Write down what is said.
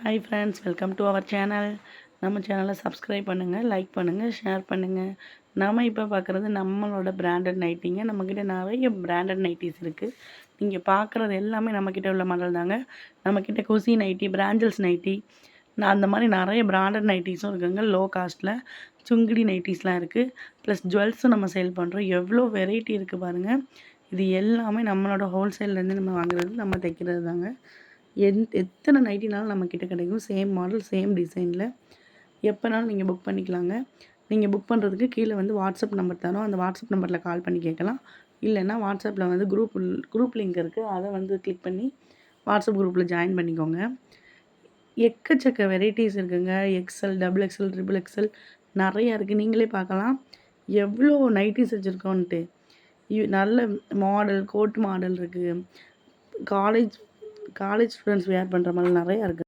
Hi friends, welcome to our channel. நம்ம சேனலை subscribe பண்ணுங்கள், லைக் பண்ணுங்கள், ஷேர் பண்ணுங்கள். நம்ம இப்போ பார்க்குறது நம்மளோட பிராண்டட் நைட்டிங்க. நம்மக்கிட்ட நிறைய பிராண்டட் நைட்டிஸ் இருக்குது. நீங்கள் பார்க்குறது எல்லாமே நம்மக்கிட்ட உள்ள மாடல் தாங்க. நம்மக்கிட்ட குசி நைட்டி, பிராஞ்சல்ஸ் நைட்டி, அந்த மாதிரி நிறைய பிராண்டட் நைட்டிஸும் இருக்குங்க. லோ காஸ்ட்டில் சுங்கிடி நைட்டிஸ்லாம் இருக்குது. ப்ளஸ் ஜுவல்ஸும் நம்ம சேல் பண்ணுறோம். எவ்வளோ வெரைட்டி இருக்குது பாருங்கள். இது எல்லாமே நம்மளோட ஹோல்சேல்லேருந்து நம்ம வாங்குறது, நம்ம தைக்கிறது தாங்க. எத்தனை நைட்டினாலும் நம்மக்கிட்ட கிடைக்கும். சேம் மாடல், சேம் டிசைனில் எப்போனாலும் நீங்கள் புக் பண்ணிக்கலாங்க. நீங்கள் புக் பண்ணுறதுக்கு கீழே வந்து வாட்ஸ்அப் நம்பர் தரோம். அந்த வாட்ஸ்அப் நம்பரில் கால் பண்ணி கேட்கலாம். இல்லைன்னா வாட்ஸ்அப்பில் வந்து குரூப் லிங்க் இருக்குது. அதை வந்து கிளிக் பண்ணி வாட்ஸ்அப் குரூப்பில் ஜாயின் பண்ணிக்கோங்க. எக்கச்சக்க வெரைட்டிஸ் இருக்குங்க. XL, double XL, triple XL நிறையா இருக்குது. நீங்களே பார்க்கலாம் எவ்வளோ நைட்டிஸ் வச்சுருக்கோன்ட்டு. நல்ல மாடல், கோட் மாடல் இருக்குது. காலேஜ் ஸ்டூடெண்ட்ஸ் வேர் பண்ணுற மாதிரி நிறையா இருக்குது.